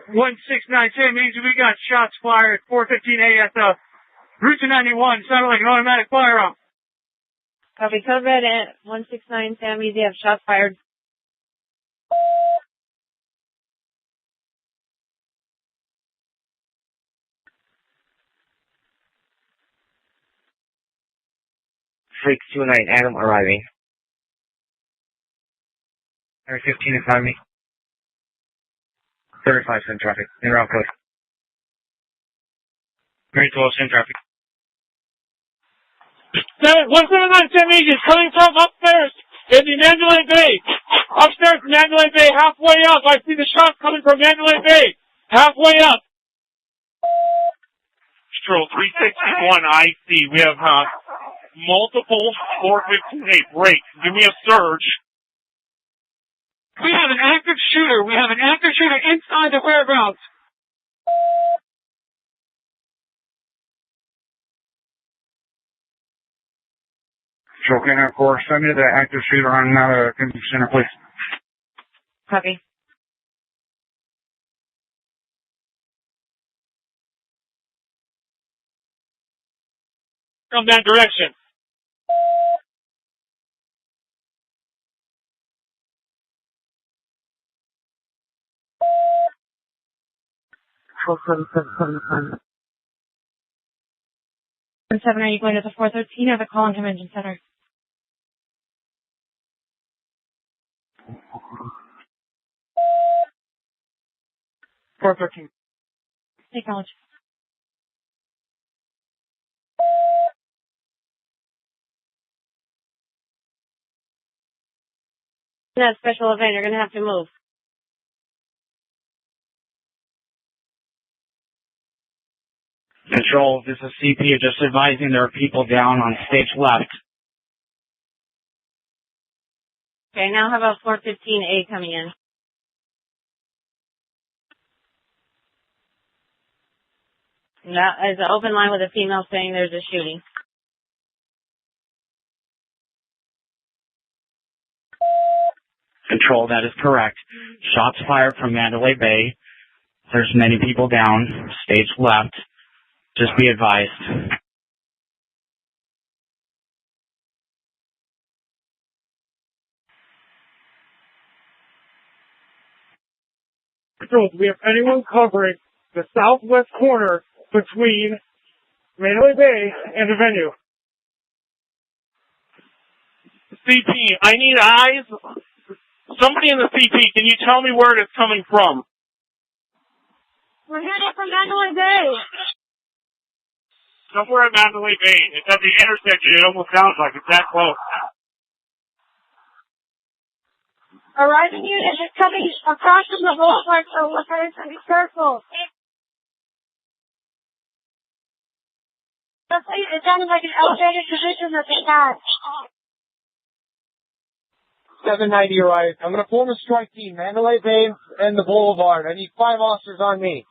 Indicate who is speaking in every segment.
Speaker 1: 169 Sam Easy, we got shots fired 4:15 at the Route 291. Sounded like an automatic firearm.
Speaker 2: Copy, code red at 169 Sam Easy, have shots fired.
Speaker 3: Freak 29 Adam arriving. Area 15 in front of me. 35 in traffic. In route code.
Speaker 1: Very 12 in traffic. 179 Sam Easy is coming from upstairs in the Mandalay Bay. Upstairs in Mandalay Bay, halfway up. I see the shots coming from Mandalay Bay. Halfway up. Control 361 IC. We have multiple 415A breaks. Give me a surge. We have an active shooter. We have an active shooter inside the whereabouts.
Speaker 3: Control Canine Corps, send me the active shooter on Convention Center, please.
Speaker 2: Copy.
Speaker 1: From that direction.
Speaker 2: Seven, are you going to the 413 or the call and convention center?
Speaker 1: 413.
Speaker 2: Acknowledge. That special event, you're going to have to move.
Speaker 3: Control, this is CP, just advising there are people down on stage left.
Speaker 2: Okay, now how about 415A coming in? That is an open line with a female saying there's a shooting.
Speaker 3: Control, that is correct. Shots fired from Mandalay Bay. There's many people down, stage left. Just be advised.
Speaker 1: Control, do we have anyone covering the southwest corner between Mandalay Bay and the venue? CP, I need eyes. Somebody in the CP, can you tell me where it's coming from?
Speaker 2: We're headed from Mandalay Bay.
Speaker 1: Somewhere at Mandalay Bay. It's at the intersection. It almost sounds like it's that close.
Speaker 2: Arriving unit is coming across from the boulevard, so we're trying to be careful. It sounded like an elevated position that they had.
Speaker 1: 790 arrived. I'm going to form a strike team, Mandalay Bay and the Boulevard. I need 5 officers on me.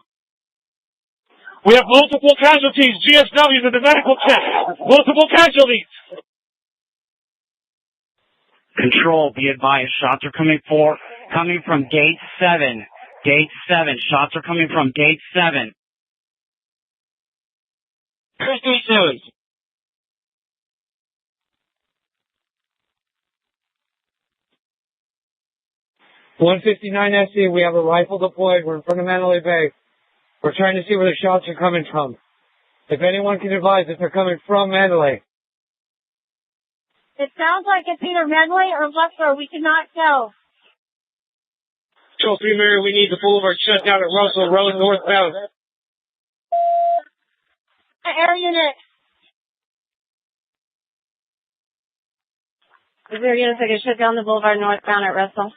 Speaker 1: We have multiple casualties. GSW's at the medical tent. Multiple casualties.
Speaker 3: Control, be advised. Shots are coming from gate 7. Gate 7. Shots are coming from gate 7.
Speaker 1: Where's gate 7? .159 SC, we have a rifle deployed. We're in front of Mandalay Bay. We're trying to see where the shots are coming from. If anyone can advise if they're coming from Mandalay.
Speaker 2: It sounds like it's either Mandalay or Luxor. We cannot tell.
Speaker 1: Control 3 Mary, we need the boulevard shut down at Russell Road northbound.
Speaker 2: Air unit. Is there a unit that can shut down the boulevard northbound at Russell?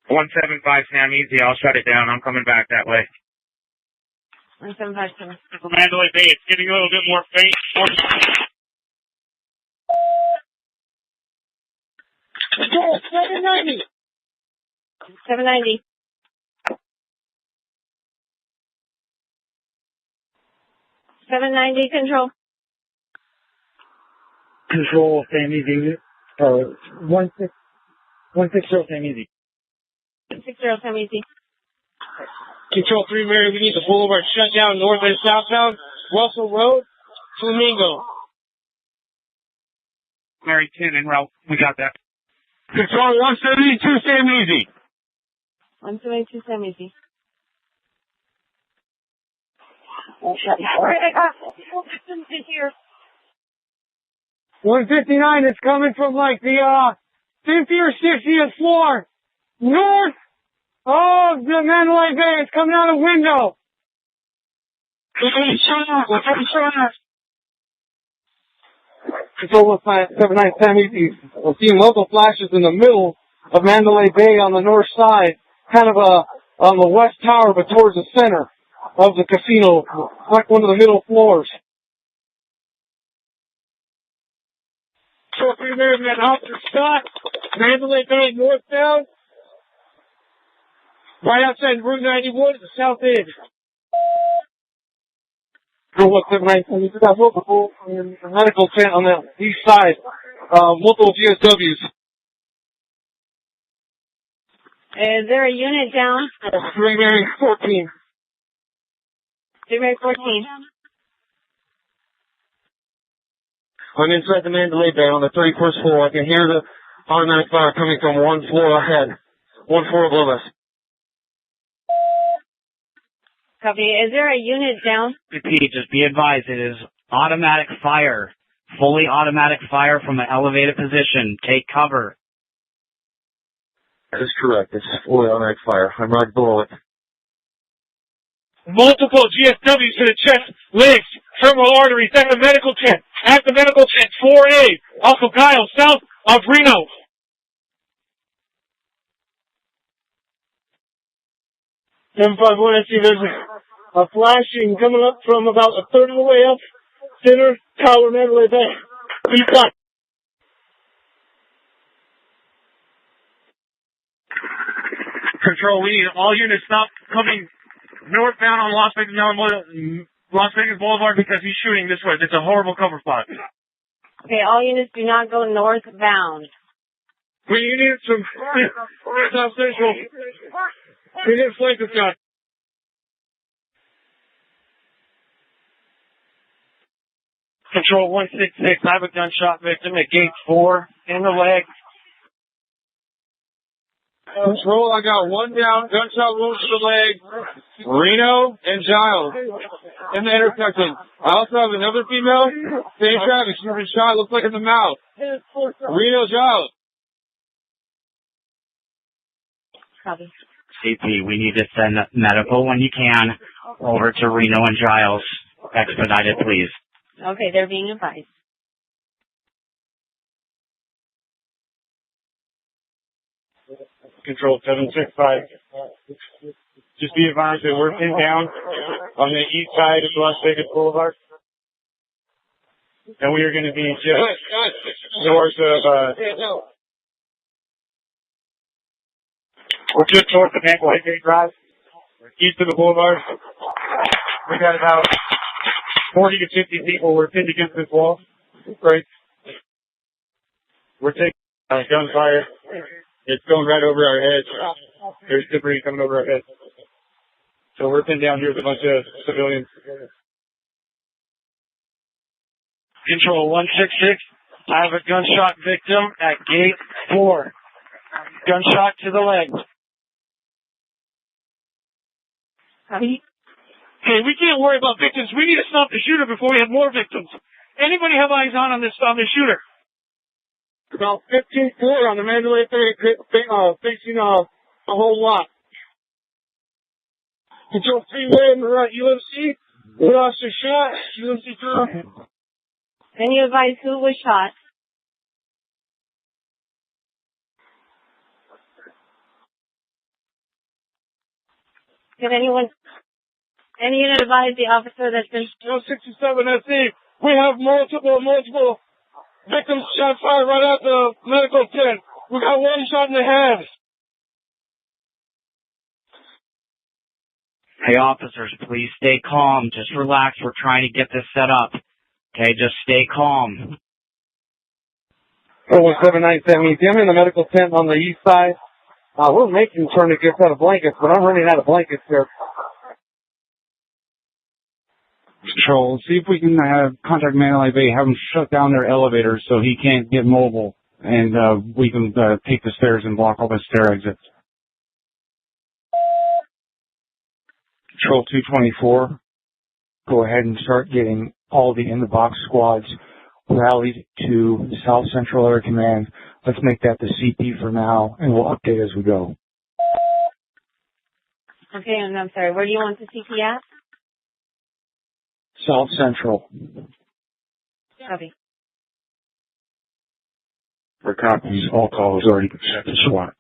Speaker 3: 175 Sam Easy, I'll shut it down. I'm coming back that way.
Speaker 2: 1757.
Speaker 1: For Mandalay Bay, it's getting a little bit more faint.
Speaker 2: 790. 790. 790, control.
Speaker 3: Control, Sam Easy. 160 Sam Easy.
Speaker 2: 60 Sam Easy.
Speaker 1: Control 3, Mary, we need the boulevard shut down north and southbound. Russell Road, Flamingo.
Speaker 3: Mary 10 en route. We got that.
Speaker 1: Control 172, Sam Easy.
Speaker 2: 172, Sam Easy. Alright, I got full victims in here.
Speaker 1: 159 is coming from like the 50th or 60th floor. North of the Mandalay Bay. It's coming out a window. Control 179 Sam Easy. We're seeing local flashes in the middle of Mandalay Bay on the north side, kind of on the west tower, but towards the center of the casino, like one of the middle floors. So three there, man, Officer Scott, Mandalay Bay northbound, right outside Route 91 at the south end. For what's the night? We got multiple medical tent on the east side, multiple GSWs.
Speaker 2: Is there a unit down?
Speaker 1: 3 Mary 14.
Speaker 2: 3 Mary 14.
Speaker 1: I'm inside the Mandalay Bay on the 31st floor. I can hear the automatic fire coming from one floor ahead, one floor above us.
Speaker 2: Copy. Is there a unit down?
Speaker 3: Repeat, just be advised, it is automatic fire. Fully automatic fire from an elevated position. Take cover.
Speaker 1: That is correct. It's fully automatic fire. I'm right below it. Multiple GSWs to the chest, legs, femoral arteries at the medical tent. At the medical tent, 4A, off of Kyle, south of Reno. M51, I see there's a flashing coming up from about a third of the way up. Center tower, Mandalay Bay. You've got. Control, we need all units stop coming northbound on Las Vegas Boulevard because he's shooting this way. It's a horrible cover spot.
Speaker 2: Okay, all units do not go northbound.
Speaker 1: We need some South Central. We need flank this guy. Control 166, I have a gunshot victim at gate 4 in the leg. Control, I got one down, gunshot wound to the leg, Reno and Giles in the intersection. I also have another female, same traffic, she's been shot, looks like in the mouth. Reno, Giles.
Speaker 2: Copy.
Speaker 3: CP, we need to send medical when you can over to Reno and Giles. Expedited, please.
Speaker 2: Okay, they're being advised.
Speaker 1: Control 765. Just be advised that we're pinned down on the east side of Las Vegas Boulevard. And we are going to be just north of, we're just north of Mandalay Bay Drive, east of the boulevard. We got about 40 to 50 people. We're pinned against this wall. Right. We're taking gunfire. It's going right over our heads. There's debris coming over our heads. So we're pinned down here with a bunch of civilians. Control 166. I have a gunshot victim at gate 4. Gunshot to the leg. Hey, we can't worry about victims. We need to stop the shooter before we have more victims. Anybody have eyes on this shooter? About 15th floor on the Mandalay Bay, facing a whole lot. Control 3-way in the right, UMC. We lost a shot. UMC 2.
Speaker 2: Can you advise who was shot? Can any unit advise the officer that's been...
Speaker 1: 67 SC. We have multiple victims shot fired right at the medical tent. We got one shot in the head.
Speaker 3: Hey, officers, please stay calm. Just relax. We're trying to get this set up. Okay, just stay calm.
Speaker 1: 01797, I'm in the medical tent on the east side. We're making tourniquets out of blankets, but I'm running out of blankets here.
Speaker 4: Control, see if we can contact Mandalay Bay, have them shut down their elevators so he can't get mobile, and we can take the stairs and block all the stair exits. Control 224, go ahead and start getting all the in-the-box squads rallied to South Central Air Command. Let's make that the CP for now, and we'll update as we go.
Speaker 5: Okay, and I'm sorry, where do you want the CP at?
Speaker 4: South Central.
Speaker 5: Copy.
Speaker 4: For copies, all calls already set to SWAT.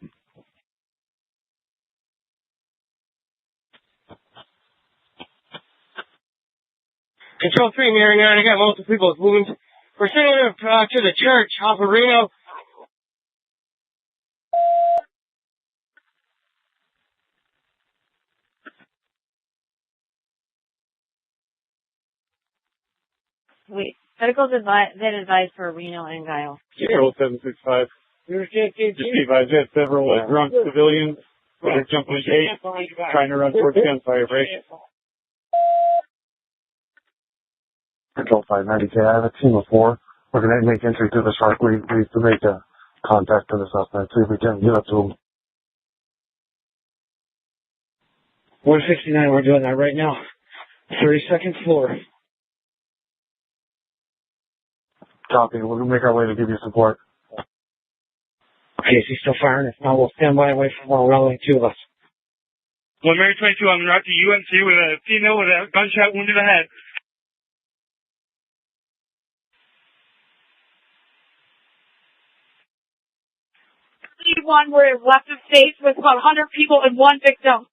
Speaker 1: Control 3, Mary 9, I got multiple people moving. We're sending them to the church off of Reno.
Speaker 5: Wait, medical's been advised for Reno and Guile.
Speaker 1: Control 765. Just be advised, we have several drunk civilians that are jumping the gate, trying to run towards gunfire break.
Speaker 4: Control 590K, I have a team of 4. We're going to make entry to the shark. We need to make a contact to the suspect, see if we can get up to him.
Speaker 1: 169, we're doing that right now. 32nd floor.
Speaker 4: Copy, we'll make our way to give you support.
Speaker 1: Okay, is he still firing? If not, we'll stand by and wait for more rallying two of us. 1 Mary 22, I'm right to UNC with a female with a gunshot wound in the head.
Speaker 2: One where it left of stage with about 100 people and one victim.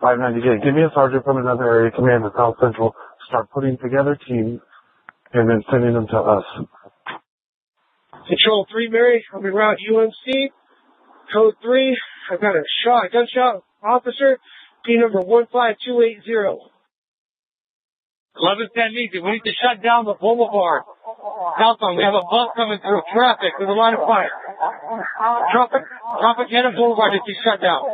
Speaker 4: 590K, give me a sergeant from another area command at South Central. Start putting together teams and then sending them to us.
Speaker 1: Control 3, Mary, I'm en route UNC. Code 3, I've got a gunshot officer, team number 15280. 1110 needs it. We need to shut down the boulevard. Southbound, we have a bus coming through traffic with a line of fire. Tropicana Boulevard needs to be shut down.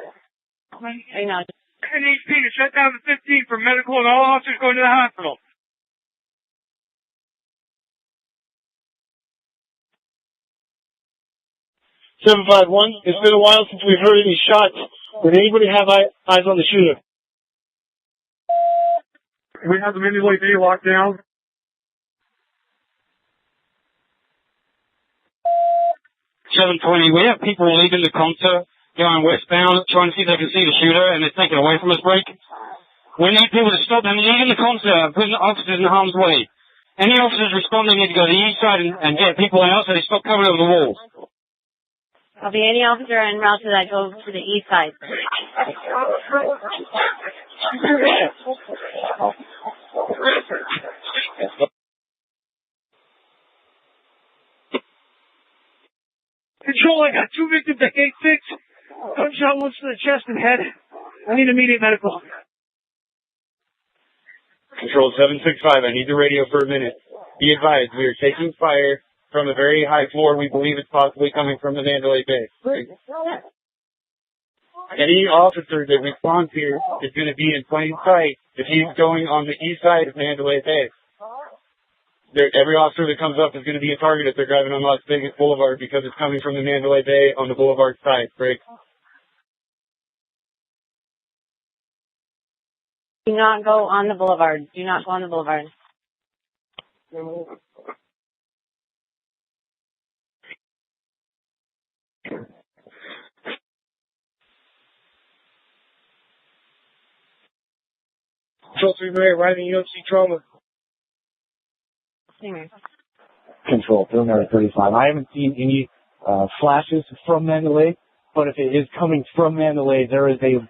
Speaker 5: Hang on.
Speaker 1: NHP to shut down the 15 for medical and all officers going to the hospital. "751, it's been a while since we've heard any shots. Did anybody have eyes on the shooter?" We have the Mandalay Bay locked down. 720, we have people leaving the concert, going westbound, trying to see if they can see the shooter, and they're taken away from us break. We need people to stop them leaving the concert, putting the officers in harm's way. Any officers responding need to go to the east side and get people out so they stop coming over the walls.
Speaker 5: I'll be any officer en route to that goes to the east side.
Speaker 1: Control, I got 2 victims at gate 6. Gunshot wounds to the chest and head. I need immediate medical. Control 765, I need the radio for a minute. Be advised, we are taking fire from a very high floor. We believe it's possibly coming from the Mandalay Bay. Any officer that responds here is going to be in plain sight if he's going on the east side of Mandalay Bay. Every officer that comes up is going to be a target if they're driving on Las Vegas Boulevard because it's coming from the Mandalay Bay on the boulevard side. Break.
Speaker 5: Do not go on the boulevard. Do not go on the boulevard.
Speaker 1: Control 3 Mary, arriving UMC trauma.
Speaker 4: Control, 35. I haven't seen any flashes from Mandalay, but if it is coming from Mandalay, there is a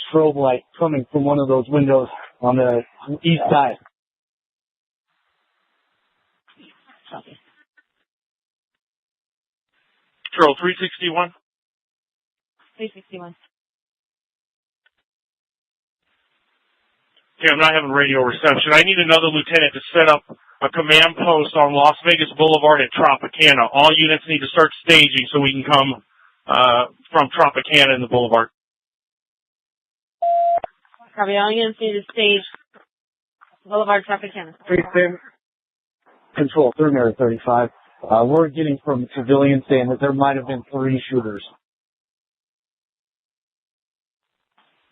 Speaker 4: strobe light coming from one of those windows on the east side.
Speaker 1: Control 361.
Speaker 5: 361.
Speaker 1: Okay, I'm not having radio reception. I need another lieutenant to set up a command post on Las Vegas Boulevard at Tropicana. All units need to start staging so we can come from Tropicana in the boulevard.
Speaker 5: Copy. All units need to stage Boulevard Tropicana.
Speaker 4: Control, through Mary 35. We're getting from civilians saying that there might have been 3 shooters.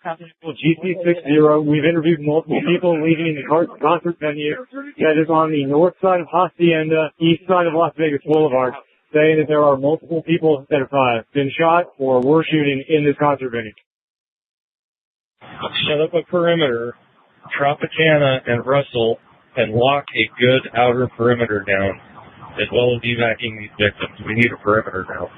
Speaker 5: Copy.
Speaker 1: GC60, we've interviewed multiple people leaving the concert venue that is on the north side of Hacienda, east side of Las Vegas Boulevard, saying that there are multiple people that have been shot or were shooting in this concert venue.
Speaker 6: Set up a perimeter, Tropicana and Russell, and lock a good outer perimeter down, as well as evacuating these victims. We need a perimeter now.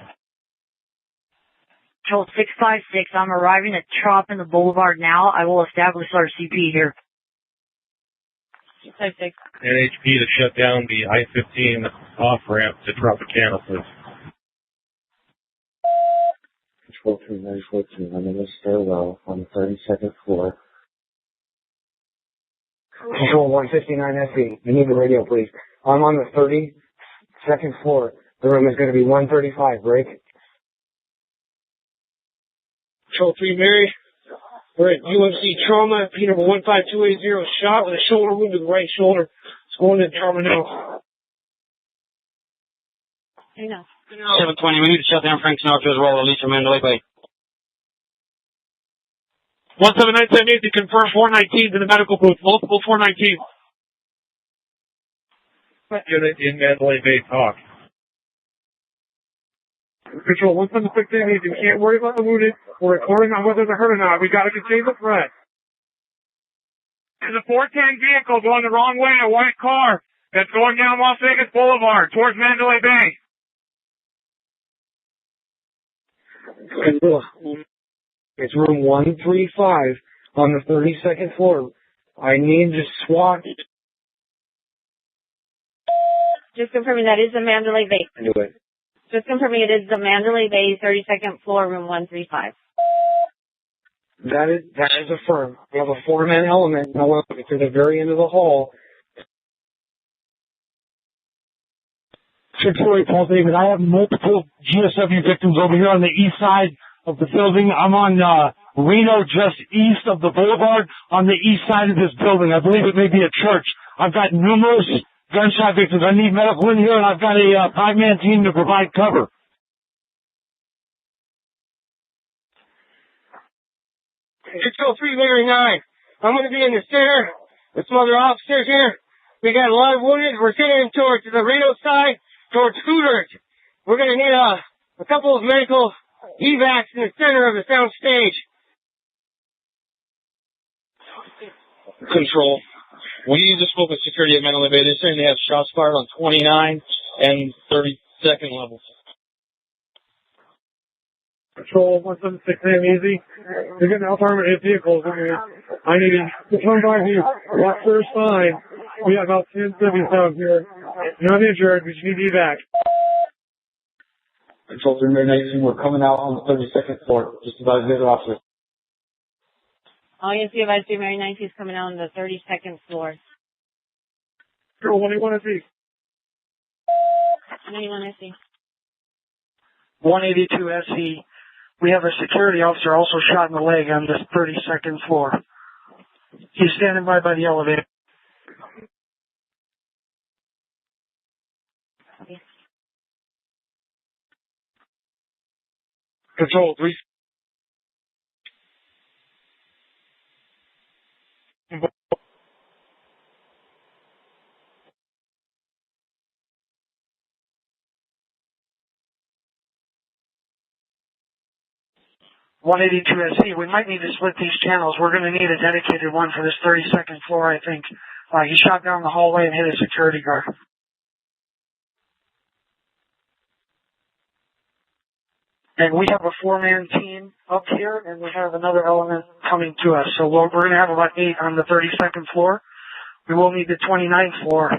Speaker 7: Control 656, I'm arriving at Trop in the Boulevard now. I will establish our CP here.
Speaker 5: 656.
Speaker 6: NHP to shut down the I-15 off-ramp to Tropicana, please.
Speaker 4: Control 3914, I'm in the stairwell on the 32nd floor. Control 159 SE, I need the radio, please. I'm on the 32nd floor. The room is going to be 135, break.
Speaker 1: Control 3 Mary, we're at UMC Trauma, P number 15280, shot with a shoulder wound to the right shoulder. It's going to trauma now.
Speaker 5: I know.
Speaker 3: 720, we need to shut down Frank Sinatra as well, release from Mandalay Bay.
Speaker 1: 17978 to confirm 419 in the medical booth, multiple 419.
Speaker 6: Unit in Mandalay Bay, talk.
Speaker 1: Control 17678, you can't worry about the wounded. We're reporting on whether they're hurt or not. We got to contain the threat. There's a 410 vehicle going the wrong way, a white car that's going down Las Vegas Boulevard towards Mandalay Bay.
Speaker 4: It's room 135 on the 32nd floor. I need to SWAT.
Speaker 5: Just confirming that is the Mandalay Bay.
Speaker 4: Anyway.
Speaker 5: Just confirming it is the Mandalay Bay 32nd floor, room 135.
Speaker 4: That is affirmed. We have a 4-man element. Now it's at the very end of the hall.
Speaker 1: Detroit, Paul David. I have multiple GSW victims over here on the east side of the building. I'm on Reno, just east of the boulevard, on the east side of this building. I believe it may be a church. I've got numerous gunshot victims. I need medical in here, and I've got a 5-man team to provide cover. Control 3 Mary 9. I'm going to be in the center with some other officers here. We got a lot of wounded. We're sending them towards the Reno side, towards Hooters. We're going to need a couple of medical evacs in the center of the sound stage.
Speaker 3: Control. We need to spoke with security at Mandalay Bay. They're saying they have shots fired on 29 and 32nd levels.
Speaker 1: Control 176 easy. They're getting alternative vehicles in here. I need to come by here. Watch their sign. We have about 10 civilians out here. None injured. We just need evac.
Speaker 4: Control 3 Mary 19, we're coming out on the 32nd floor. Just about as good officer.
Speaker 5: All you see of IC Mary 19 is coming out on the 32nd floor.
Speaker 1: Control 181 SE.
Speaker 5: 91 SE.
Speaker 7: 182 SE. We have a security officer also shot in the leg on this 32nd floor. He's standing by the elevator.
Speaker 5: Okay.
Speaker 1: Control 3.
Speaker 7: SE. We might need to split these channels. We're going to need a dedicated one for this 32nd floor, I think. He shot down the hallway and hit a security guard. And we have a 4-man team up here, and we have another element coming to us. So we're going to have about 8 on the 32nd floor. We will need the 29th floor.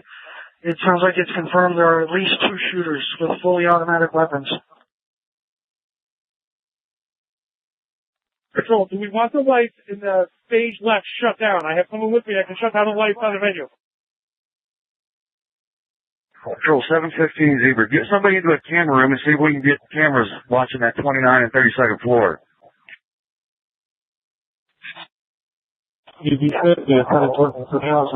Speaker 7: It sounds like it's confirmed there are at least 2 shooters with fully automatic weapons.
Speaker 1: Control, do we want the lights in the stage left shut down? I have someone with me that can shut down the lights on the venue.
Speaker 8: Control 715 Zebra. Get somebody into a camera room and see if we can get cameras watching that 29 and 32nd floor.
Speaker 1: You'd be fit, yeah, kind of towards the house.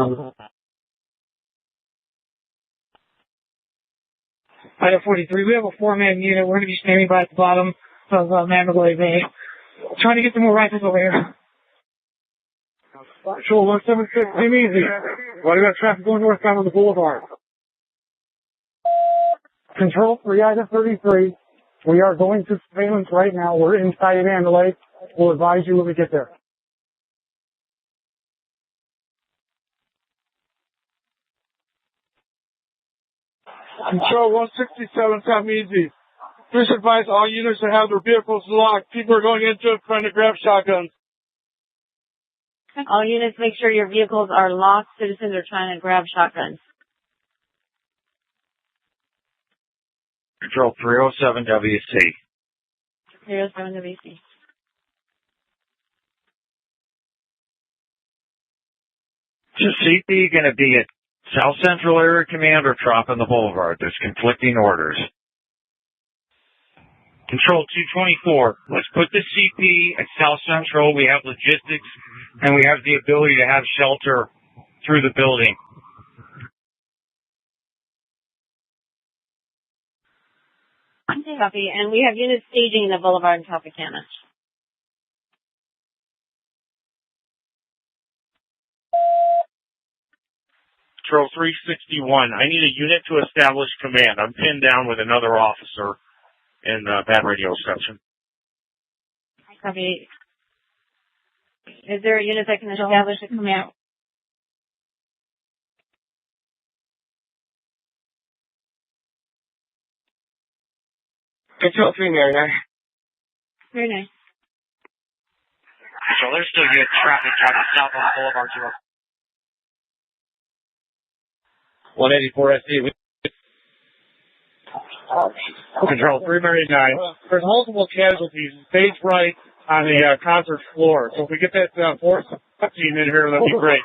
Speaker 7: Item 43, we have a 4-man unit. We're going to be standing by at the bottom of Mandalay Bay. Trying to get some more rifles over here.
Speaker 1: Patrol 176, aim easy. Why do we got traffic going northbound on the boulevard?
Speaker 7: Control 3, item 33. We are going to surveillance right now. We're inside Mandalay. We'll advise you when we get there.
Speaker 1: Control 167, come easy. Please advise all units to have their vehicles locked. People are going into it trying to grab shotguns.
Speaker 5: All units, make sure your vehicles are locked. Citizens are trying to grab shotguns.
Speaker 8: Control 307 WC.
Speaker 5: 307 WC.
Speaker 8: Is CP going to be at South Central Area Command or Trop on the Boulevard? There's conflicting orders.
Speaker 3: Control 224, let's put the CP at South Central. We have logistics, and we have the ability to have shelter through the building.
Speaker 5: Copy. And we have units staging the Boulevard in Tropicana.
Speaker 1: Control 361, I need a unit to establish command. I'm pinned down with another officer in bad radio reception.
Speaker 5: Copy. Is there a unit that can establish a command?
Speaker 1: Control 309.
Speaker 5: Very nice.
Speaker 3: So there's still good traffic traffic south on Boulevard
Speaker 1: 184 SD. Control 399. There's multiple casualties. Stage right on the concert floor. So if we get that 417 in here, that'd be great.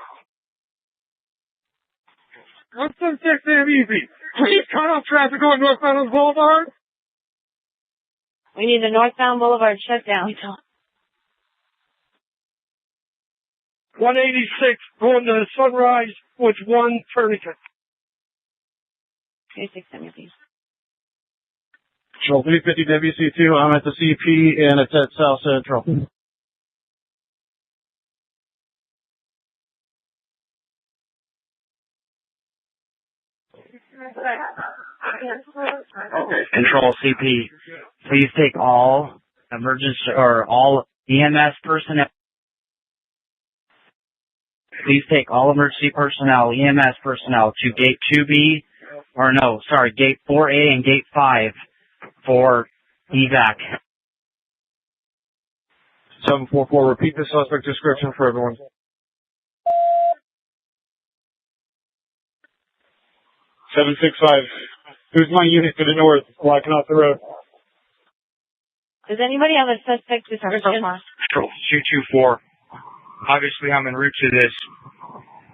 Speaker 1: 176, damn easy. Please cut off traffic going northbound on the boulevard.
Speaker 5: We need the northbound Boulevard shut down.
Speaker 1: 186 going to Sunrise with one tourniquet.
Speaker 5: 2670.
Speaker 1: Control 350 WC2, I'm at the CP and it's at South Central.
Speaker 3: Control CP, please take all emergency or all EMS personnel. Please take all emergency personnel, EMS personnel to gate 2B, or no, sorry, gate 4A and gate 5 for evac.
Speaker 1: 744, repeat the suspect description for everyone. Who's my unit to the north, blocking off the road?
Speaker 5: Does anybody have a suspect description?
Speaker 3: Control 224. Obviously, I'm en route to this.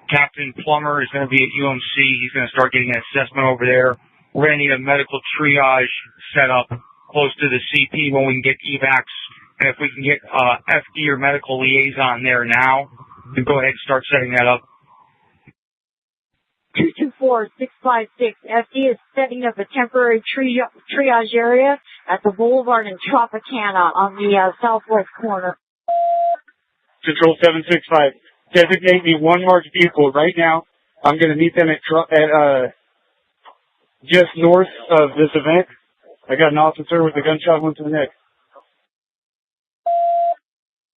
Speaker 3: Captain Plummer is going to be at UMC. He's going to start getting an assessment over there. We're going to need a medical triage set up close to the CP when we can get evacs. And if we can get FD or medical liaison there now, we can go ahead and start setting that up.
Speaker 2: 224-656. FD is setting up a temporary triage area at the Boulevard in Tropicana on the southwest corner.
Speaker 1: Control 765. Designate me one marked vehicle right now. I'm going to meet them at just north of this event. I got an officer with a gunshot wound to the neck.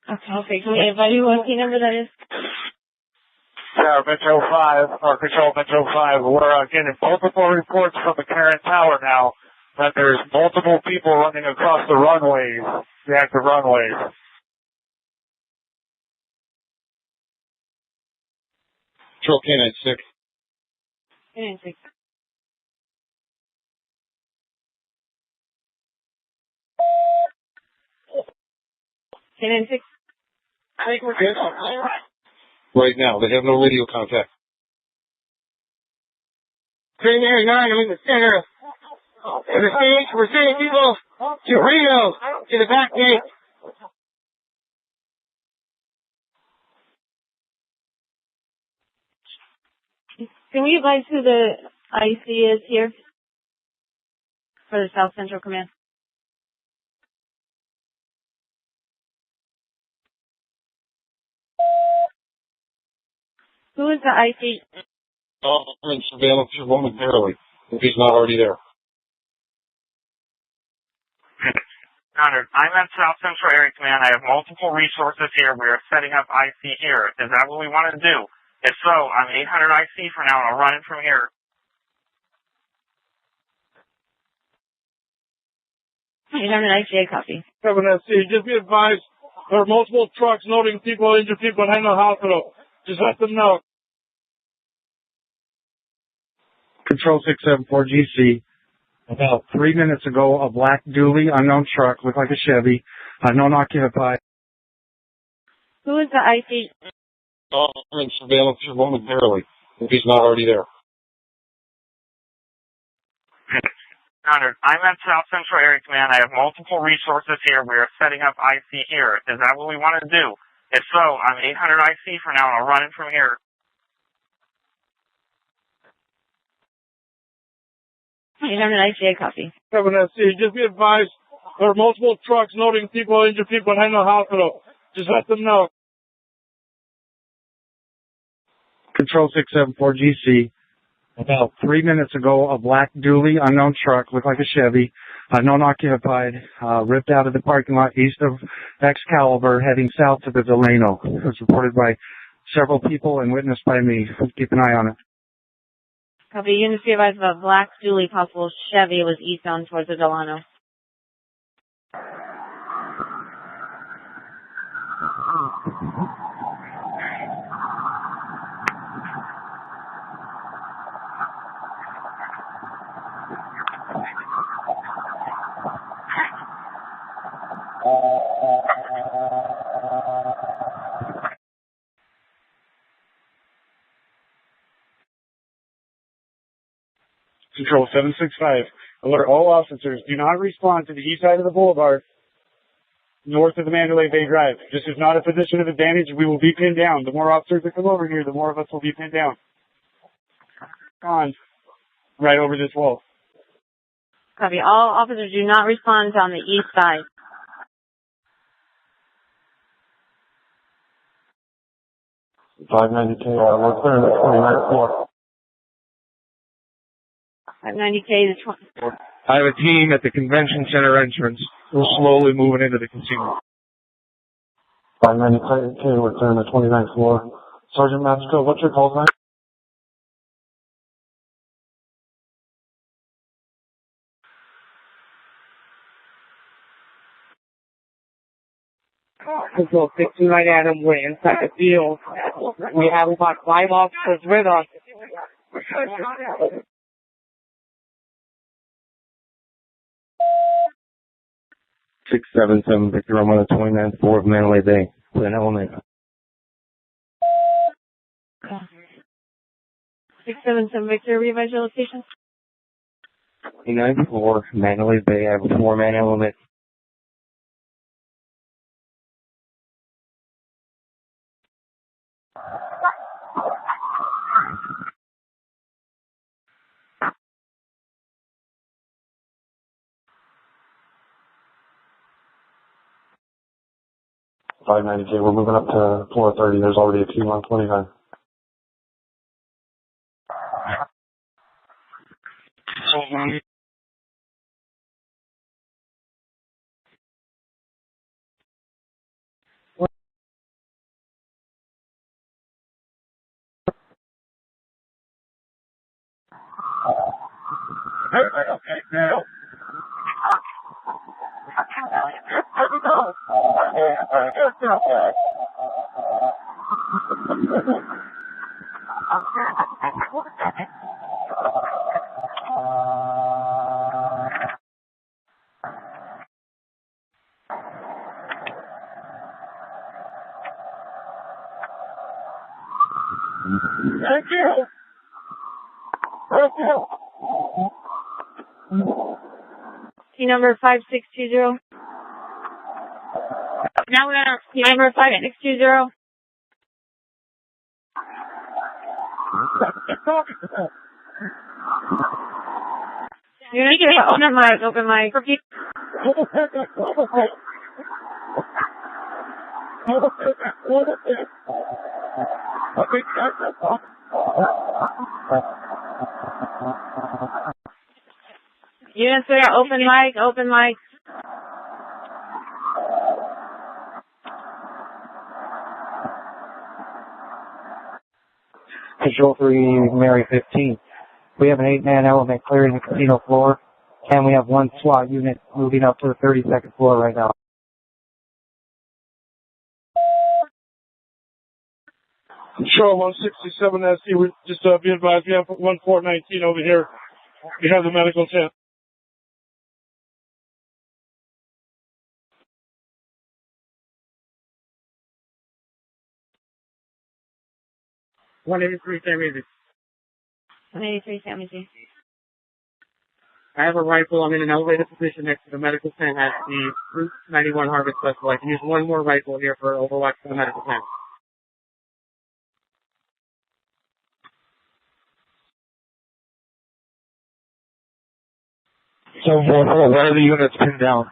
Speaker 5: Okay. Anybody who wants the number that is?
Speaker 1: Metro 5, or Control Metro 5, we're getting multiple reports from the Karen Tower now that there's multiple people running across the runways, the active runways. Control Canine 6.
Speaker 5: Canine 6. Canine 6.
Speaker 1: I think we're good. Right now, they have no radio contact. Primary 9, I'm in the center. We're seeing people to Rio, to the back gate.
Speaker 5: Can we advise who the IC is here for the South Central Command? Who is the IC?
Speaker 1: I'm in surveillance here momentarily, if he's not already there.
Speaker 3: Connor, I'm at South Central Area Command. I have multiple resources here. We are setting up IC here. Is that what we want to do? If so, I'm 800 IC for now, and I'll run it from here.
Speaker 5: You have an ICA copy.
Speaker 1: 7SC, just be advised, there are multiple trucks loading people, injured people at Henry Hospital. Just let them know.
Speaker 4: Control 674 GC. About 3 minutes ago, a black dually unknown truck, looked like a Chevy, unknown occupied.
Speaker 5: Who is the IC?
Speaker 1: I'm in surveillance here momentarily, if he's not already there.
Speaker 3: Connor, I'm at South Central Area Command. I have multiple resources here. We are setting up IC here. Is that what we want to do? If so, I'm 800 IC for now, and I'll run it from here.
Speaker 5: You have an ICA copy.
Speaker 1: 7SC, just be advised, there are multiple trucks loading people, injured people at Henry Hospital. Just let them know.
Speaker 4: Control 674 GC. About 3 minutes ago, a black dually unknown truck, looked like a Chevy, unknown occupied, ripped out of the parking lot east of Excalibur, heading south to the Delano. It was reported by several people and witnessed by me. Keep an eye on it.
Speaker 5: Copy. Units be advised of a black dually possible Chevy was eastbound towards the Delano.
Speaker 4: Control 765. Alert all officers, do not respond to the east side of the boulevard, north of the Mandalay Bay Drive. This is not a position of advantage. We will be pinned down. The more officers that come over here, the more of us will be pinned down. On. Right over this wall.
Speaker 5: Copy. All officers do not respond on the east side.
Speaker 1: $590K, we're clearing the 29th floor.
Speaker 5: 590K to 20.
Speaker 3: I have a team at the convention center entrance. We're slowly moving into the casino.
Speaker 1: 590K, we're clearing the 29th floor. Sergeant Matsko, what's your call sign?
Speaker 7: Control 69 Adam, we're inside the field. We have about 5 officers with us.
Speaker 4: 677 Victor, I'm on the 29th floor of Mandalay Bay with an element.
Speaker 5: 677 Victor, revise your location.
Speaker 4: 29th floor, Mandalay Bay. I have a 4-man element.
Speaker 1: $590K, we're moving up to floor 30. There's already a team on 29. Thank you. Thank you.
Speaker 5: Team number 5620. Now we're on team number 5620. You're gonna get open mic. Repeat. Units, we are open mic.
Speaker 4: Control 3, Mary 15. We have an 8-man element clearing the casino floor, and we have one SWAT unit moving up to the 32nd floor right now.
Speaker 1: Control 167 SC, we just be advised, we have 1419 over here. We have the medical tent.
Speaker 7: 183 San Luis.
Speaker 5: 183 San Luis.
Speaker 7: I have a rifle. I'm in an elevated position next to the medical tent at the Route 91 Harvest Festival. I can use one more rifle here for overwatch for the medical tent.
Speaker 3: So, what are the units pinned down?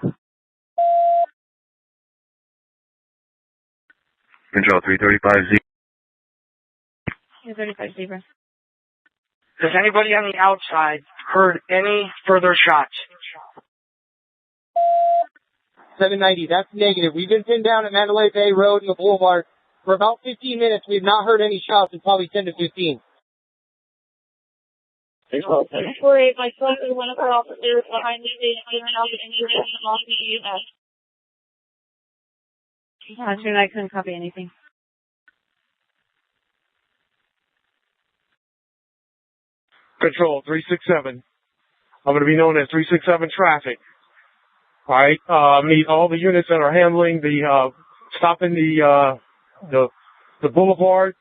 Speaker 3: Control 335Z.
Speaker 5: 335 Zebra.
Speaker 7: Has anybody on the outside heard any further shots?
Speaker 1: 790, that's negative. We've been pinned down at Mandalay Bay Road and the Boulevard for about 15 minutes. We've not heard any shots in probably 10 to 15.
Speaker 5: Worried, my son is one of our officers behind me. They didn't know anything along the EMS. Actually, I couldn't copy anything.
Speaker 1: Control 367. I'm going to be known as 367 traffic. All right. I need all the units that are handling the stopping the boulevard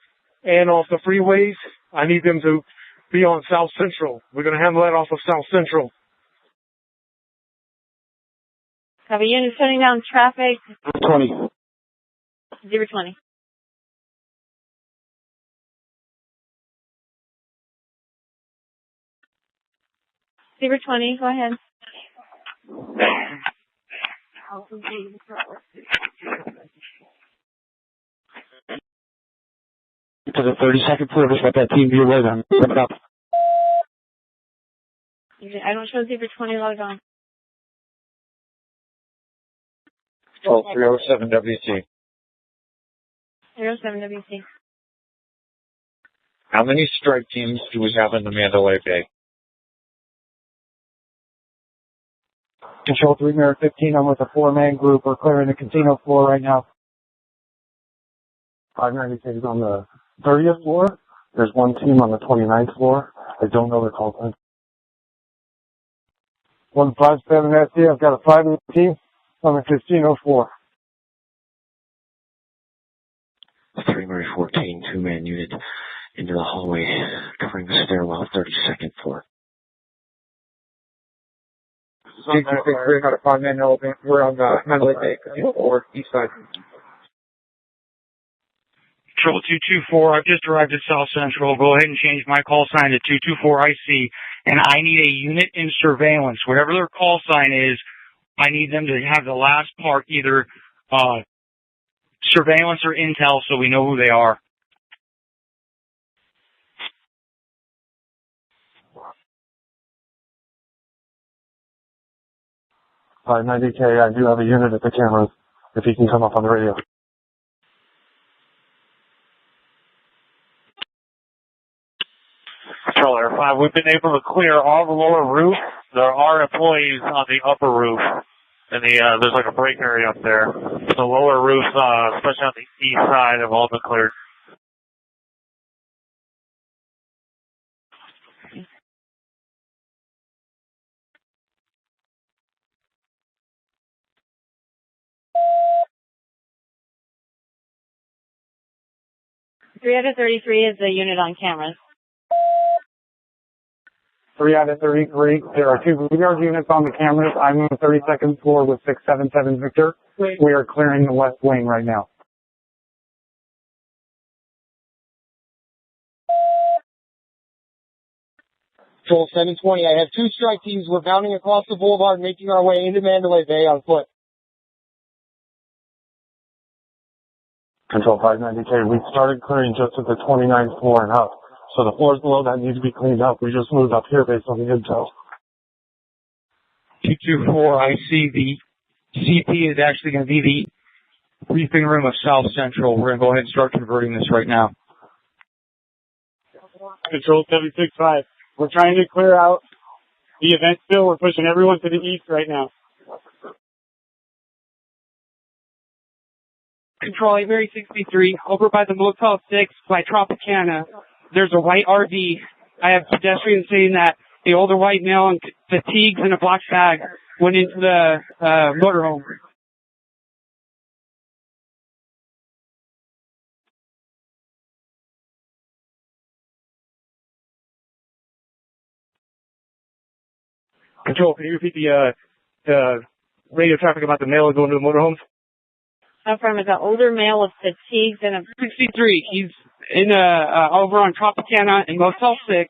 Speaker 1: and off the freeways. I need them to be on South Central. We're going to handle that off of South Central.
Speaker 5: Copy. Units shutting down traffic.
Speaker 1: 20.
Speaker 5: 020. Zebra 20, go ahead.
Speaker 4: To the 32nd floor, just let that team be away then. Wrap it up.
Speaker 5: I don't show Zebra 20 logged on.
Speaker 8: Oh, 307 WC.
Speaker 5: 07 WC.
Speaker 8: How many strike teams do we have in the Mandalay Bay?
Speaker 4: Control 3, Mary 15. I'm with a 4-man group. We're clearing the casino floor right now. 596 is on the 30th floor. There's one team on the 29th floor. I don't know their call time. 157 SC. I've got a 5-man team on the casino floor.
Speaker 9: 3 Mary 14, 2-man unit into the hallway, covering the stairwell, 32nd floor.
Speaker 1: We got a 5-man element. We're on the Mandalay Bay or east side.
Speaker 3: Control 224, I've just arrived at South Central. Go ahead and change my call sign to 224 IC, and I need a unit in surveillance. Whatever their call sign is, I need them to have the last part either surveillance or intel so we know who they are.
Speaker 4: Alright, 90K, I do have a unit at the cameras, if he can come up on the radio.
Speaker 8: Control Air 5, we've been able to clear all the lower roof. There are employees on the upper roof, and there's like a break area up there. The lower roof, especially on the east side, have all been cleared.
Speaker 5: Three out of 33 is the unit on cameras.
Speaker 4: 3 out of 33. There are 2 Blueguard units on the cameras. I'm on the 32nd floor with 677 Victor. We are clearing the west wing right now.
Speaker 1: Control 720, I have 2 strike teams. We're bounding across the boulevard, making our way into Mandalay Bay on foot.
Speaker 10: Control 590K, we started clearing just at the 29th floor and up. So the floors below that need to be cleaned up. We just moved up here based on the intel.
Speaker 3: 224, I see the CP is actually going to be the briefing room of South Central. We're going to go ahead and start converting this right now.
Speaker 1: Control 765, we're trying to clear out the event still. We're pushing everyone to the east right now.
Speaker 11: Control 863, over by the Motel 6 by Tropicana. There's a white RV. I have pedestrians saying that the older white male in fatigues and a black bag went into the motorhome.
Speaker 1: Control, can you repeat the radio traffic about the male going to the motorhomes?
Speaker 5: From is an older male with fatigues and a
Speaker 11: 63. He's in over on Tropicana in Motel 6.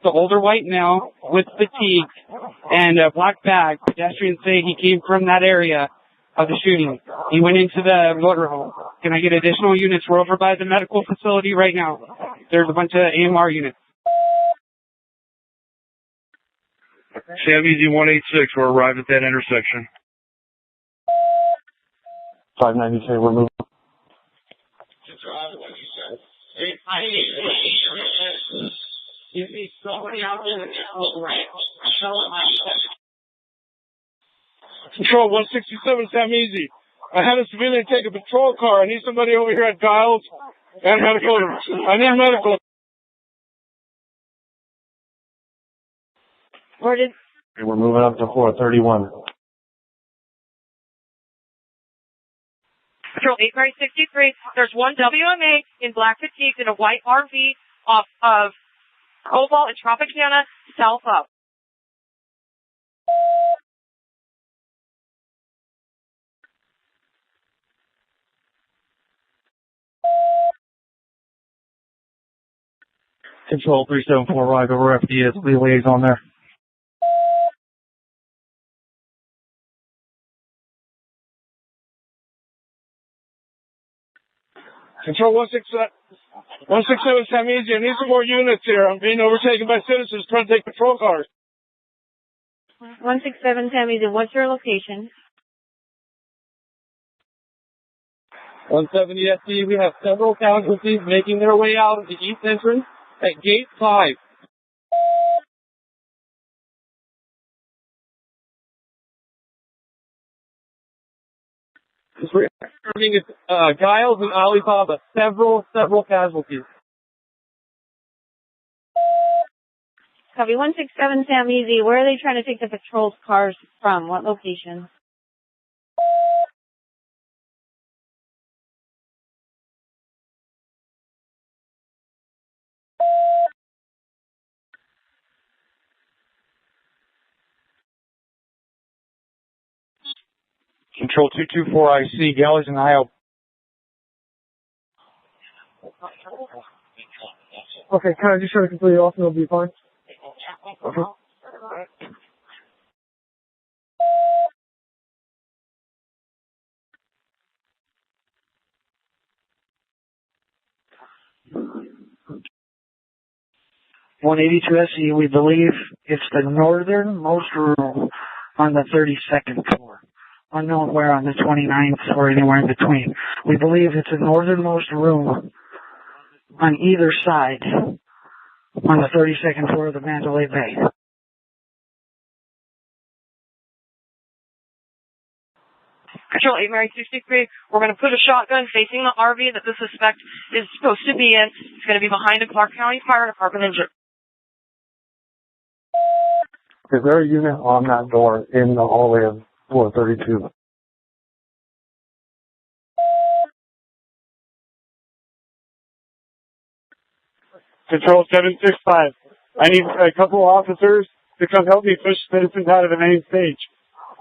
Speaker 11: The older white male with fatigue and a black bag. Pedestrians say he came from that area of the shooting. He went into the motorhome. Can I get additional units? We're over by the medical facility right now. There's a bunch of AMR units.
Speaker 3: Sam Easy 186, we're arrived at that intersection.
Speaker 10: 590K, we're moving.
Speaker 1: Control 167, Sam Easy. I had a civilian take a patrol car. I need somebody over here at Giles and medical. I need medical.
Speaker 10: We're moving up to 431.
Speaker 12: Control 863, there's one WMA in black fatigues in a white RV off of Cobalt and Tropicana, south up.
Speaker 3: Control 374, arrive over FDS, the liaison there.
Speaker 1: Control 167, Sam Easy. I need some more units here. I'm being overtaken by citizens trying to take patrol cars.
Speaker 5: 167 Tammy's, and what's your location?
Speaker 1: 170 SD, we have several casualties making their way out of the east entrance at gate 5. We're serving Giles and Alibaba, several casualties.
Speaker 5: Copy 167 Sam Easy. Where are they trying to take the patrol cars from? What location?
Speaker 3: Control 224, I see galleys and aisle.
Speaker 1: Okay, can I just shut it completely off and it'll be fine? Okay.
Speaker 7: (182 SE), we believe it's the northernmost room on the 32nd floor. Unknown where on the 29th or anywhere in between. We believe it's the northernmost room on either side on the 32nd floor of the Mandalay Bay.
Speaker 12: Control 863, we're going to put a shotgun facing the RV that the suspect is supposed to be in. It's going to be behind the Clark County Fire Department engine.
Speaker 10: Is there a unit on that door in the hallway of 432?
Speaker 1: Control 765. I need a couple officers to come help me push citizens out of the main stage.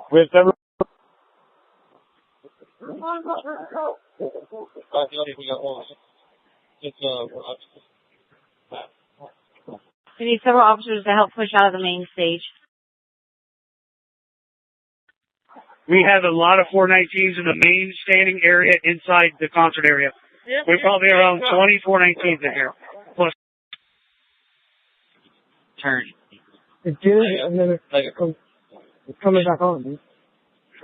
Speaker 1: With several.
Speaker 5: We need several officers to help push out of the main stage.
Speaker 1: We have a lot of 419s in the main standing area inside the concert area. We're probably around 20 419s in here. Plus.
Speaker 11: Turn.
Speaker 7: It did, and then it's coming back on, dude.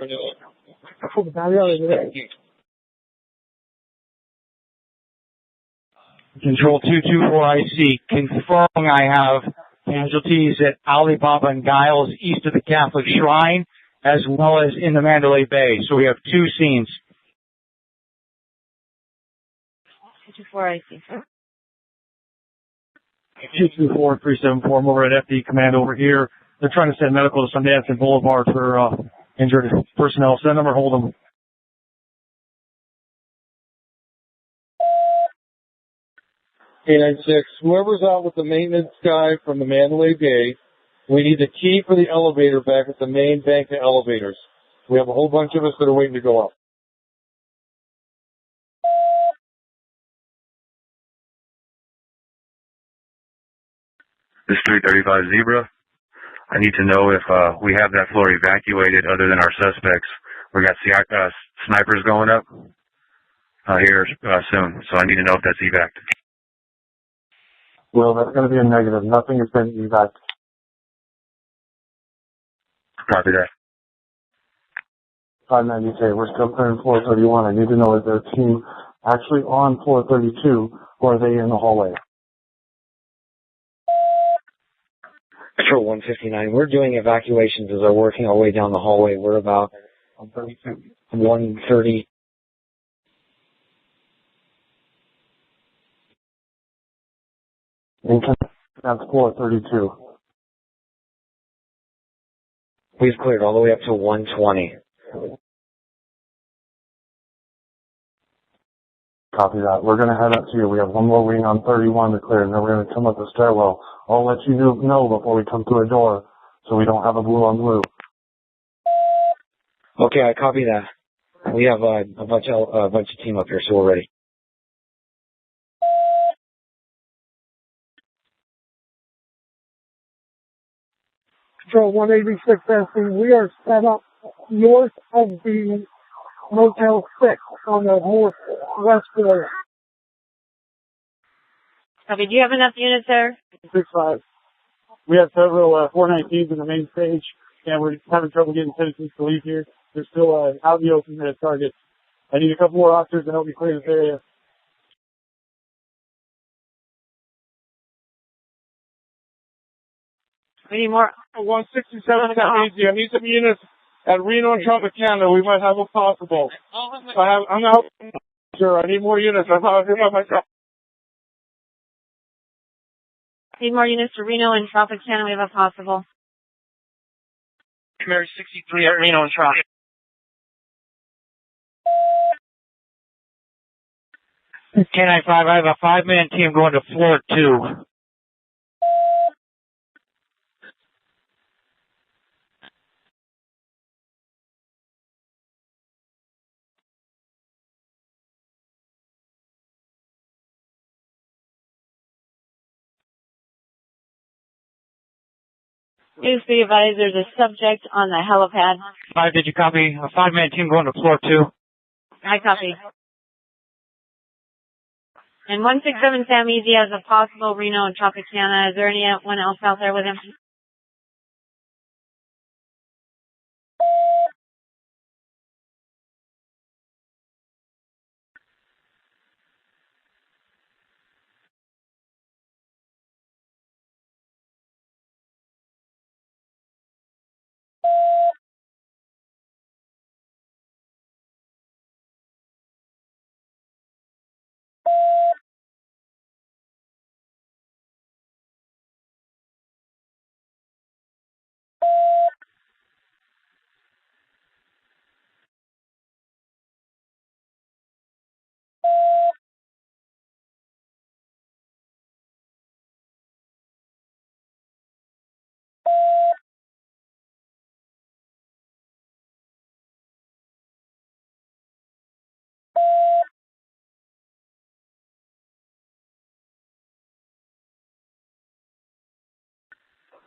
Speaker 7: I pulled the battery out of there.
Speaker 3: Control 224IC, confirming I have casualties at Alibaba and Giles east of the Catholic Shrine, as well as in the Mandalay Bay. So we have two scenes.
Speaker 5: 224 IC.
Speaker 10: 224-374, I'm over at FD Command over here. They're trying to send medical to Sundance and Boulevard for injured personnel. Send them or hold them.
Speaker 1: K96, whoever's out with the maintenance guy from the Mandalay Bay, we need the key for the elevator back at the main bank of elevators. We have a whole bunch of us that are waiting to go up.
Speaker 13: This 335 Zebra. I need to know if we have that floor evacuated other than our suspects. We got snipers going up here soon, so I need to know if that's evac.
Speaker 10: Well, that's going to be a negative. Nothing has been evac.
Speaker 13: Copy that.
Speaker 10: 590K, we're still clearing floor 31. I need to know, is there a team actually on floor 32, or are they in the hallway?
Speaker 4: Control 159, we're doing evacuations as we're working our way down the hallway. We're about 130.
Speaker 10: That's floor 32.
Speaker 4: We've cleared all the way up to 120.
Speaker 10: Copy that. We're going to head up to you. We have one more wing on 31 to clear, and then we're going to come up the stairwell. I'll let you know before we come through a door, so we don't have a blue on blue.
Speaker 4: Okay, I copy that. We have a bunch of team up here, so we're ready.
Speaker 7: Control 186 SC, we are set up north of the Motel 6 on the northwest floor.
Speaker 5: Okay, do you have enough units there?
Speaker 10: 6-5. We have several 419s in the main stage, and we're having trouble getting citizens to leave here. They're still out in the open at targets. I need a couple more officers to help me clear this area.
Speaker 5: We need more.
Speaker 1: 167 easy. I need some units at Reno and Tropicana. We might have a possible. I'm out. Sure, I need more units. I'm out here by myself.
Speaker 5: Need more units to Reno and Tropicana. We have a possible.
Speaker 12: Mary 63 at Reno and Trop.
Speaker 3: K95, I have a 5-man team going to floor 2.
Speaker 5: Please be advised there's a subject on the helipad.
Speaker 3: 5, did you copy? A 5-man team going to floor 2.
Speaker 5: I copy. And 167 Sam Easy has a possible Reno and Tropicana. Is there anyone else out there with him?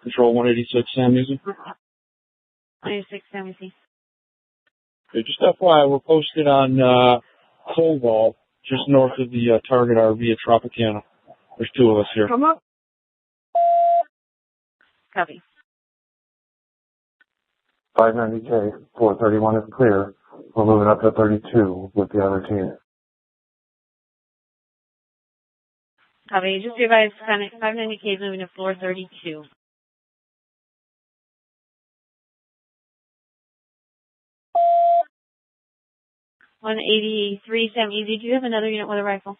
Speaker 10: Control 186, Sam Easy.
Speaker 5: 96, Sam Easy.
Speaker 10: Okay, just FYI, we're posted on Coldwall, just north of the target RV at Tropicana. There's two of us here.
Speaker 7: Come up.
Speaker 5: Copy.
Speaker 13: 590K, 431 is clear. We're moving up to 32 with the other team.
Speaker 5: Copy. Just advise 590K is moving to floor 32. 183, Sam Easy. Do you have another unit with a rifle?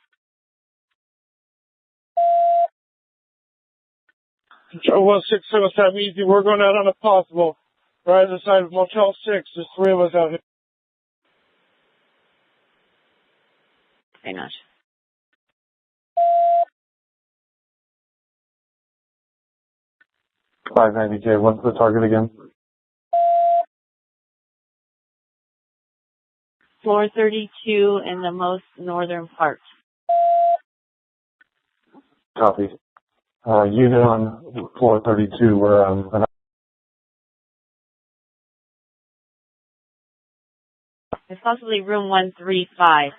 Speaker 1: Control 160, Sam Easy. We're going out on a possible. Right on the side of Motel 6. There's three of us out here.
Speaker 5: Very much.
Speaker 13: $590K, what's the target again?
Speaker 5: Floor 32 in the most northern part.
Speaker 13: Copy. Unit on floor 32, we're
Speaker 5: It's possibly room 135.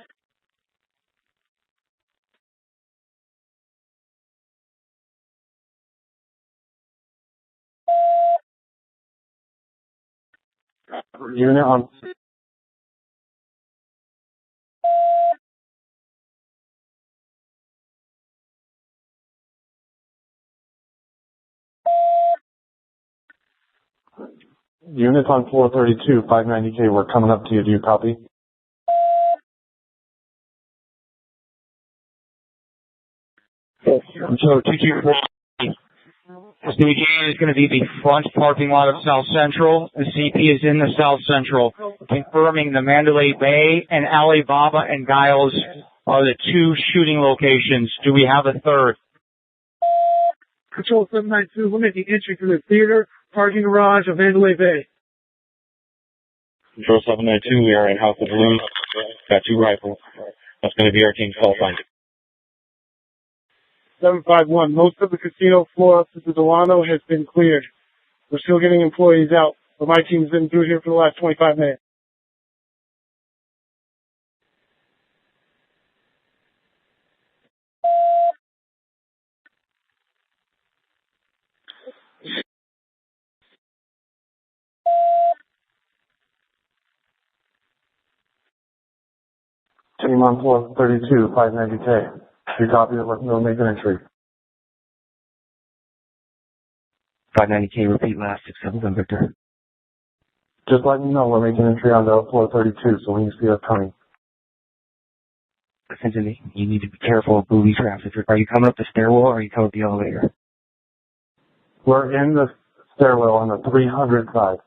Speaker 13: unit on units on floor 32, 590K, we're coming up to you. Do you copy?
Speaker 3: So 224. This new unit is going to be the front parking lot of South Central. The CP is in the South Central, confirming the Mandalay Bay and Alibaba and Giles are the two shooting locations. Do we have a third?
Speaker 1: Control 792, we're making entry through the theater, parking garage of Mandalay Bay.
Speaker 10: Control 792, we are in house of the room. Got two rifles. That's going to be our team's call sign.
Speaker 1: 751, most of the casino floor up to the Delano has been cleared. We're still getting employees out, but my team's been through here for the last 25 minutes.
Speaker 13: Team on floor 32, 590K. Do you copy it? We'll make an entry.
Speaker 9: 590K, repeat last 671 Victor.
Speaker 13: Just let me know we're making entry on the floor 32, so when you see us coming.
Speaker 9: Essentially, you need to be careful of booby traps. Are you coming up the stairwell or are you coming up the elevator?
Speaker 13: We're in the stairwell on the 300 side.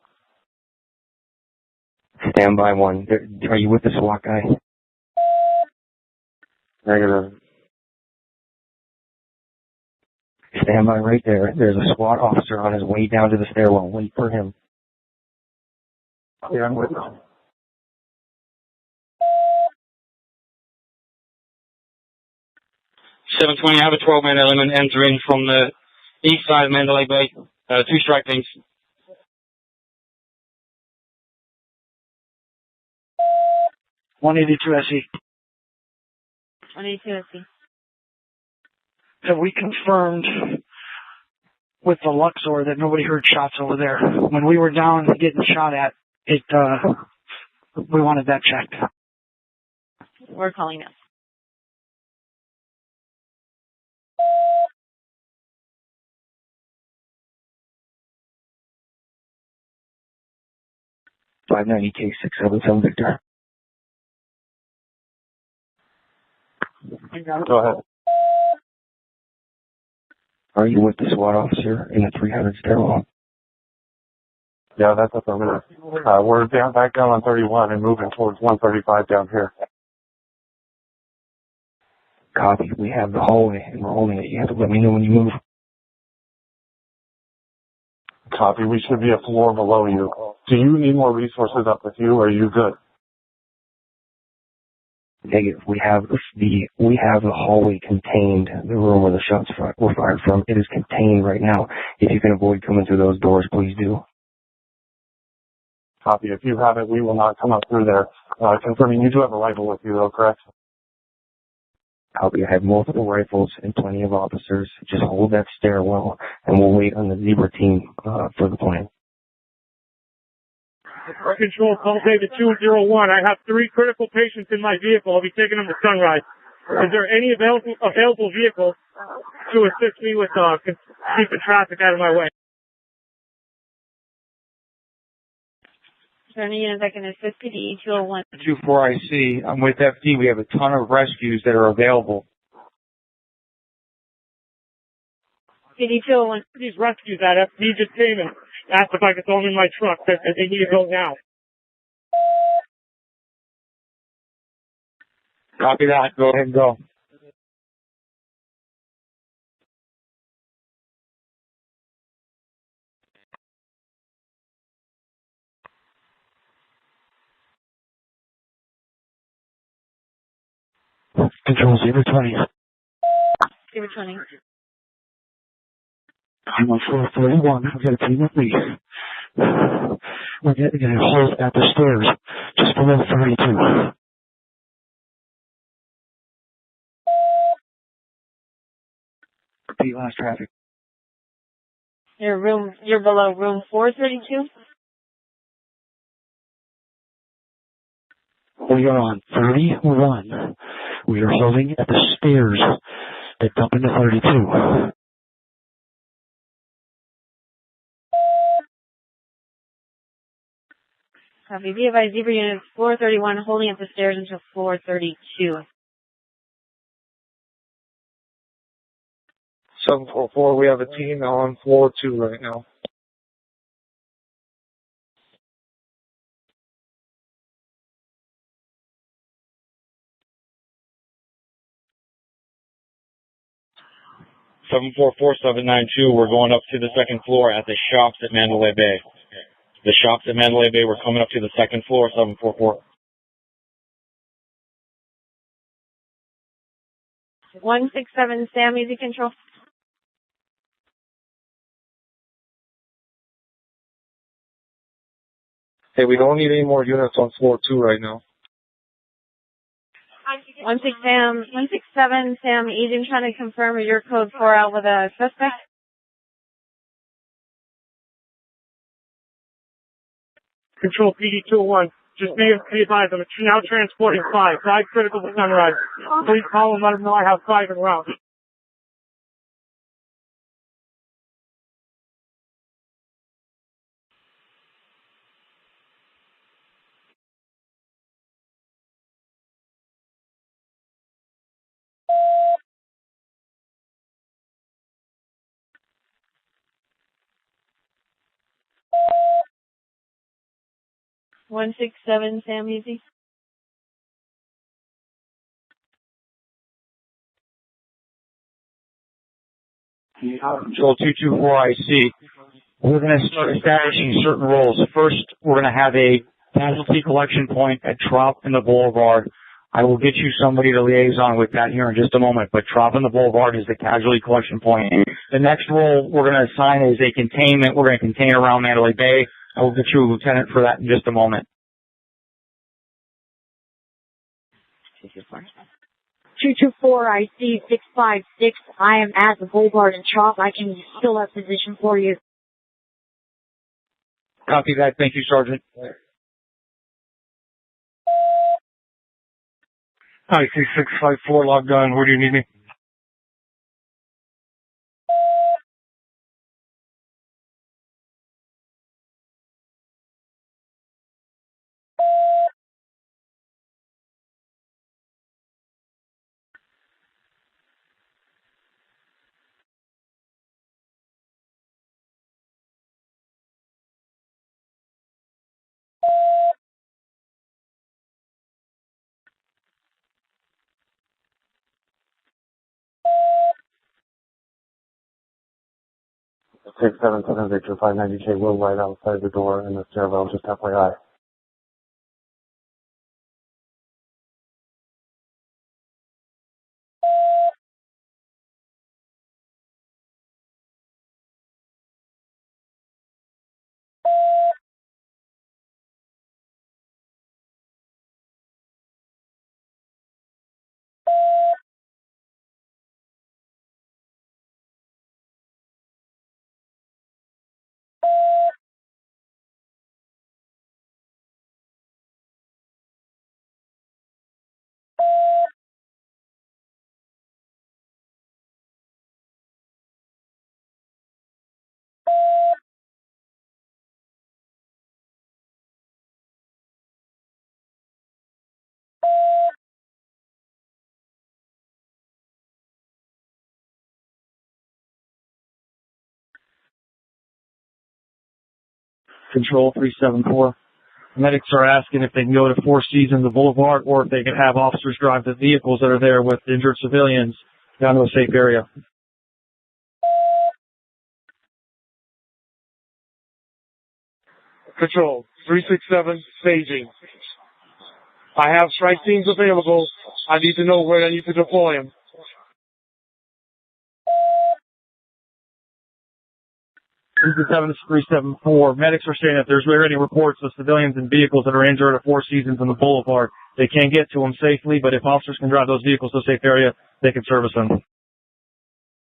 Speaker 9: Stand by one. Are you with the SWAT guy?
Speaker 13: Negative.
Speaker 9: Stand by right there. There's a SWAT officer on his way down to the stairwell. Wait for him.
Speaker 13: Yeah, I'm with him.
Speaker 11: 720, I have a 12-man element entering from the east side of Mandalay Bay. Two strike teams.
Speaker 7: SE.
Speaker 5: 182 SC.
Speaker 7: Have we confirmed with the Luxor that nobody heard shots over there? When we were down getting shot at, we wanted that checked.
Speaker 5: We're calling now.
Speaker 9: $590K 677 Victor.
Speaker 13: Go ahead.
Speaker 9: Are you with the SWAT officer in the 300 stairwell?
Speaker 13: Yeah, that's affirmative. We're back down on 31 and moving towards 135 down here.
Speaker 9: Copy. We have the hallway and we're holding it. You have to let me know when you move.
Speaker 13: Copy. We should be a floor below you. Do you need more resources up with you or are you good?
Speaker 9: Negative. We have the hallway contained, the room where the shots were fired from. It is contained right now. If you can avoid coming through those doors, please do.
Speaker 10: Copy. If you have it, we will not come up through there. Confirming you do have a rifle with you, though, correct?
Speaker 9: Copy. I have multiple rifles and plenty of officers. Just hold that stairwell, and we'll wait on the Zebra team for the plan.
Speaker 1: Control, call David 201. I have 3 critical patients in my vehicle. I'll be taking them to Sunrise. Is there any available vehicle to assist me with keeping traffic out of my way?
Speaker 5: Is there any unit that can assist PD 201?
Speaker 3: 24IC. I'm with FD. We have a ton of rescues that are available.
Speaker 5: PD 201.
Speaker 1: These rescues at FD just came and asked if I could throw them in my truck. They need to go now.
Speaker 3: Copy that. Go ahead and go.
Speaker 9: Control 020.
Speaker 5: 020.
Speaker 9: I'm on floor 31. I've got a team with me. We're getting a hold at the stairs, just below 32. Repeat last traffic.
Speaker 5: You're below room 432?
Speaker 9: We are on 31. We are holding at the stairs that dump into 32.
Speaker 5: Copy. Be advised, Zebra unit 431 holding up the stairs until floor 32.
Speaker 1: 744, we have a team on floor 2 right now.
Speaker 3: Seven 792. We're going up to the second floor at the shops at Mandalay Bay. The shops at Mandalay Bay, we're coming up to the second floor, 744.
Speaker 5: 167 Sam, easy control.
Speaker 1: Hey, we don't need any more units on floor 2 right now.
Speaker 5: 167 Sam, easy. I'm trying to confirm your code 4 out with a suspect.
Speaker 1: Control PD 201. Just be advised, I'm now transporting 5 critical to Sunrise. Please call and let them know I have 5 en route.
Speaker 5: One 167 Sam, easy.
Speaker 3: Control 224IC. We're going to start establishing certain roles. First, we're going to have a casualty collection point at Trop and the Boulevard. I will get you somebody to liaison with that here in just a moment, but Trop and the Boulevard is the casualty collection point. The next role we're going to assign is a containment. We're going to contain around Mandalay Bay. I will get you a lieutenant for that in just a moment.
Speaker 2: 224 IC 656. I am at the Boulevard and Trop. I can still have position for you.
Speaker 3: Copy that. Thank you, Sergeant.
Speaker 1: IC 654 logged on. Where do you need me?
Speaker 10: Six 7 Victor 590K will right outside the door in the stairwell, just FYI.
Speaker 4: Control 374. Medics are asking if they can go to Four Seasons, the Boulevard, or if they can have officers drive the vehicles that are there with injured civilians down to a safe area.
Speaker 1: Control 367, staging. I have strike teams available. I need to know where I need to deploy them.
Speaker 4: This is 7374. Medics are saying that there's already reports of civilians and vehicles that are injured at Four Seasons and the Boulevard. They can't get to them safely, but if officers can drive those vehicles to a safe area, they can service them.